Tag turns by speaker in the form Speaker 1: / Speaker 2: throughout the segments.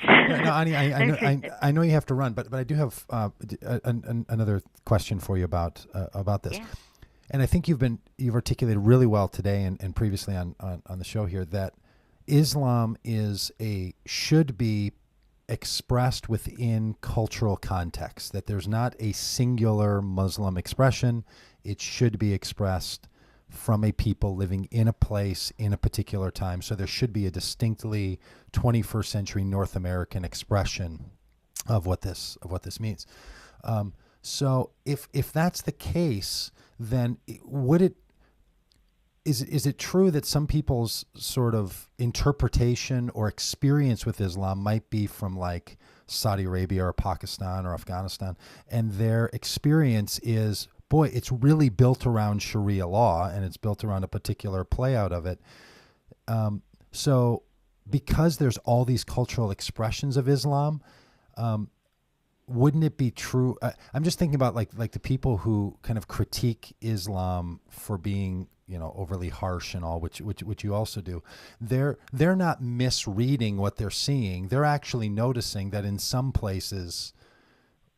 Speaker 1: that.
Speaker 2: No, Ani, I know you have to run, but I do have another question for you about this.
Speaker 1: Yeah.
Speaker 2: And I think you've articulated really well today and previously on the show here that Islam should be expressed within cultural context, that there's not a singular Muslim expression. It should be expressed from a people living in a place in a particular time. So there should be a distinctly 21st century North American expression of what this means. So if that's the case, then is it true that some people's sort of interpretation or experience with Islam might be from like Saudi Arabia or Pakistan or Afghanistan, and their experience is, boy, it's really built around Sharia law and it's built around a particular play out of it. So because there's all these cultural expressions of Islam, wouldn't it be true? I'm just thinking about like the people who kind of critique Islam for being, overly harsh and all, which you also do. They're not misreading what they're seeing. They're actually noticing that in some places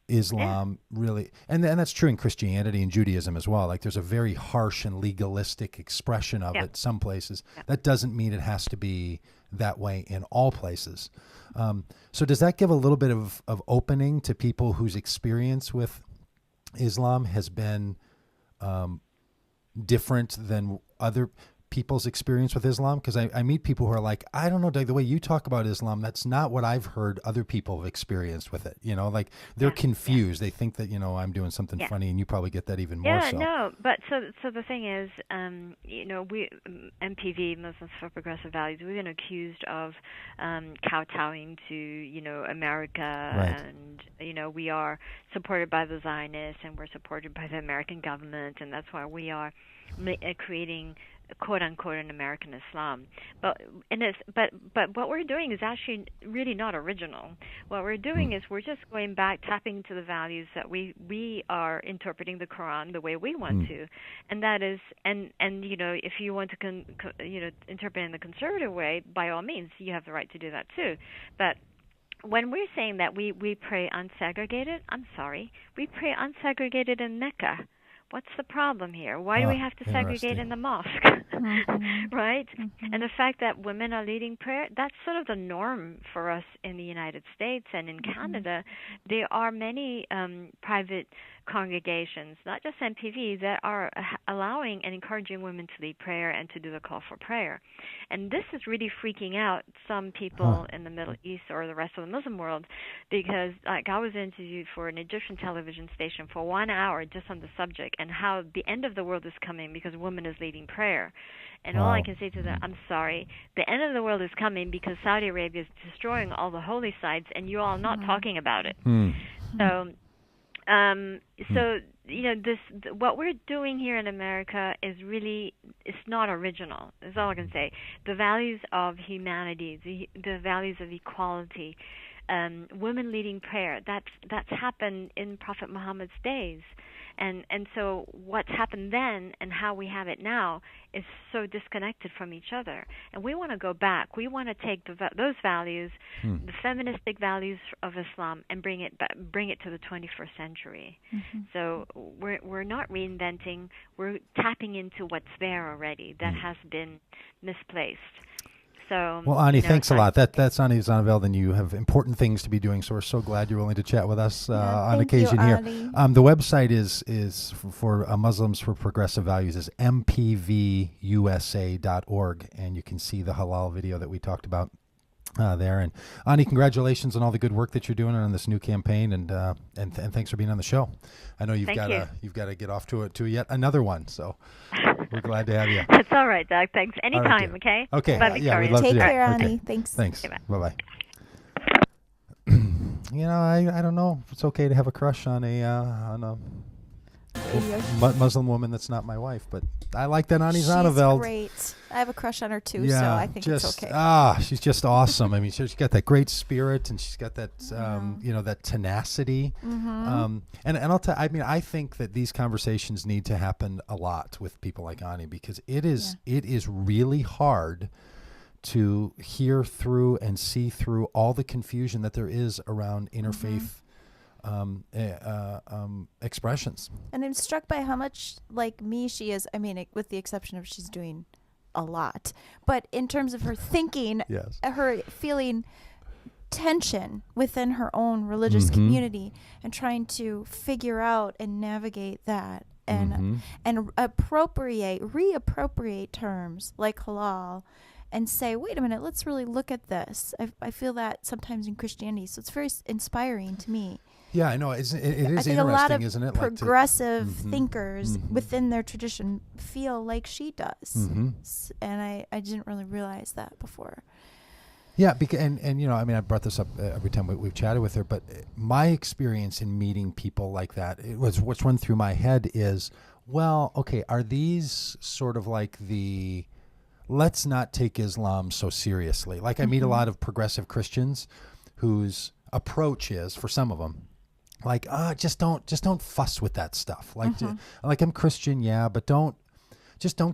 Speaker 2: Islam really, and that's true in Christianity and Judaism as well. Like there's a very harsh and legalistic expression of it some places. That doesn't mean it has to be that way in all places. So does that give a little bit of opening to people whose experience with Islam has been different than other people's experience with Islam? Because I meet people who are like, I don't know, Doug, the way you talk about Islam, that's not what I've heard other people have experienced with it. Like they're confused. They think that, I'm doing something funny, and you probably get that even more so.
Speaker 1: Yeah, no, but so the thing is, we, MPV, Muslims for Progressive Values, we've been accused of kowtowing to, America, and, we are supported by the Zionists, and we're supported by the American government, and that's why we are creating quote unquote an American Islam, but what we're doing is actually really not original. What we're doing is we're just going back, tapping into the values that we are interpreting the Quran the way we want to, and that is and if you want to interpret in the conservative way, by all means you have the right to do that too, but when we're saying that we pray unsegregated, I'm sorry, we pray unsegregated in Mecca. What's the problem here? Why do we have to segregate in the mosque? Right? And the fact that women are leading prayer, that's sort of the norm for us in the United States and in Canada. There are many private congregations, not just MPV, that are allowing and encouraging women to lead prayer and to do the call for prayer. And this is really freaking out some people in the Middle East or the rest of the Muslim world, because like I was interviewed for an Egyptian television station for 1 hour just on the subject and how the end of the world is coming because a woman is leading prayer. And all I can say to them, I'm sorry, the end of the world is coming because Saudi Arabia is destroying all the holy sites and you're all not talking about it. So what we're doing here in America is really, it's not original. That's all I can say. The values of humanity, the values of equality, women leading prayer, that's happened in Prophet Muhammad's days. And so what's happened then and how we have it now is so disconnected from each other. And we want to go back. We want to take those values, the feministic values of Islam, and bring it to the 21st century. So we're not reinventing. We're tapping into what's there already that has been misplaced. So,
Speaker 2: well, Ani, thanks a lot. That's Ani Zonneveld, and you have important things to be doing. So we're so glad you're willing to chat with us on occasion here. The website is for Muslims for Progressive Values is mpvusa.org, and you can see the halal video that we talked about there. And Ani, congratulations on all the good work that you're doing on this new campaign, and thanks for being on the show. I know you've got to get off to yet another one, so we're glad to have you.
Speaker 1: That's all right, Doug. Thanks. Anytime, okay?
Speaker 2: Okay.
Speaker 1: Bye,
Speaker 2: yeah, we'd love
Speaker 3: Take
Speaker 2: to
Speaker 3: care, Ani.
Speaker 2: Okay.
Speaker 3: Thanks.
Speaker 1: Okay,
Speaker 2: Bye-bye. I don't know if it's okay to have a crush on a Muslim woman that's not my wife, but I like that Ani Zonneveld.
Speaker 3: She's great. I have a crush on her too, so I think it's okay.
Speaker 2: She's just awesome. I mean, she's got that great spirit, and she's got that, that tenacity. And I'll tell. I mean, I think that these conversations need to happen a lot with people like Ani, because it is really hard to hear through and see through all the confusion that there is around interfaith expressions.
Speaker 3: And I'm struck by how much like me she is. I mean, with the exception of she's doing a lot, but in terms of her thinking,
Speaker 2: yes,
Speaker 3: her feeling tension within her own religious community and trying to figure out and navigate that and reappropriate terms like halal and say, wait a minute, let's really look at this. I feel that sometimes in Christianity, so it's very inspiring to me.
Speaker 2: Yeah, I know. It is interesting,
Speaker 3: a lot of
Speaker 2: isn't it?
Speaker 3: Progressive thinkers within their tradition feel like she does, and I didn't really realize that before.
Speaker 2: Yeah, and you know, I mean, I brought this up every time we've chatted with her, but my experience in meeting people like that, what's run through my head is, well, okay, are these sort of like let's not take Islam so seriously? Like I meet a lot of progressive Christians whose approach is, for some of them, like, just don't fuss with that stuff. Like, like I'm Christian, yeah, but don't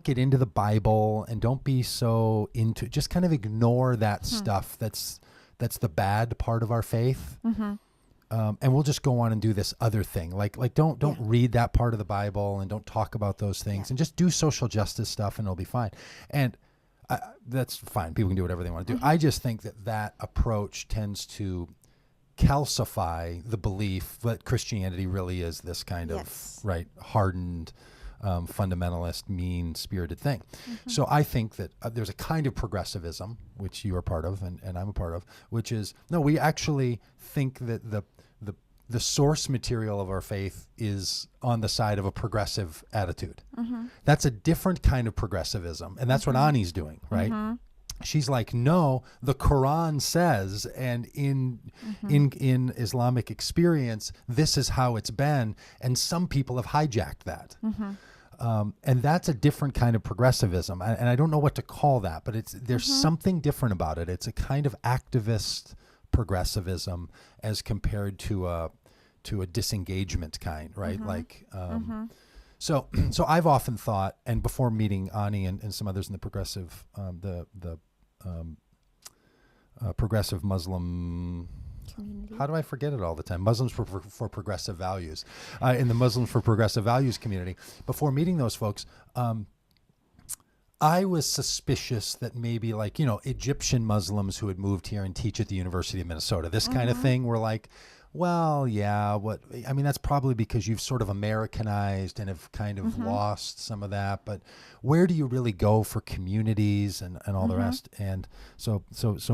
Speaker 2: get into the Bible and don't be so into, just kind of ignore that stuff. That's the bad part of our faith. And we'll just go on and do this other thing. Like don't read that part of the Bible and don't talk about those things and just do social justice stuff and it'll be fine. And that's fine. People can do whatever they want to do. I just think that approach tends to calcify the belief that Christianity really is this kind of hardened, fundamentalist, mean-spirited thing. So I think that there's a kind of progressivism, which you are part of and I'm a part of, which is, no, we actually think that the source material of our faith is on the side of a progressive attitude. That's a different kind of progressivism, and that's what Ani's doing, right? She's like, no, the Quran says, and in Islamic experience, this is how it's been, and some people have hijacked that. And that's a different kind of progressivism, and I don't know what to call that, but there's something different about it. It's a kind of activist progressivism as compared to a disengagement kind, right? Like, so I've often thought, and before meeting Ani and some others in the progressive, progressive Muslim community. How do I forget it all the time? Muslims for Progressive Values. In the Muslims for Progressive Values community. Before meeting those folks, I was suspicious that maybe like, you know, Egyptian Muslims who had moved here and teach at the University of Minnesota, this kind of thing, were like, well, yeah, that's probably because you've sort of Americanized and have kind of lost some of that, but where do you really go for communities and all the rest? And so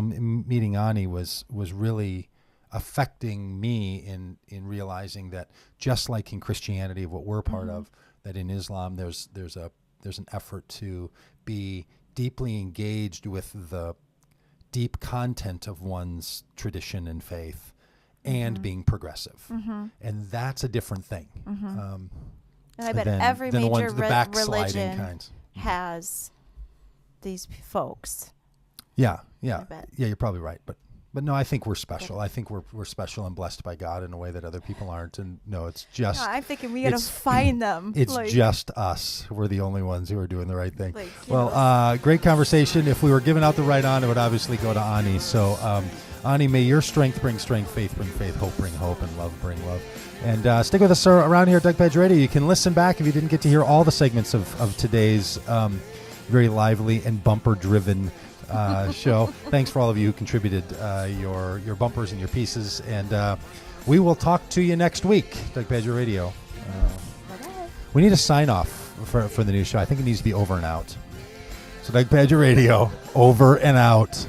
Speaker 2: meeting Ani was really affecting me in realizing that just like in Christianity, what we're part of, that in Islam there's an effort to be deeply engaged with the deep content of one's tradition and faith and being progressive. And that's a different thing.
Speaker 3: And I bet every major religion has these folks.
Speaker 2: Yeah, you're probably right. But no, I think we're special. I think we're special and blessed by God in a way that other people aren't. And no, it's just... No,
Speaker 3: I'm thinking we got to find them.
Speaker 2: It's just us. We're the only ones who are doing the right thing. Well, great conversation. If we were giving out the right on, it would obviously go to Ani. So, Ani, may your strength bring strength, faith bring faith, hope bring hope, and love bring love. And stick with us around here at Doug Pagitt Radio. You can listen back if you didn't get to hear all the segments of today's very lively and bumper-driven show. Thanks for all of you who contributed your bumpers and your pieces. And we will talk to you next week. Doug Pagitt Radio. We need a sign-off for the new show. I think it needs to be over and out. So Doug Pagitt Radio, over and out.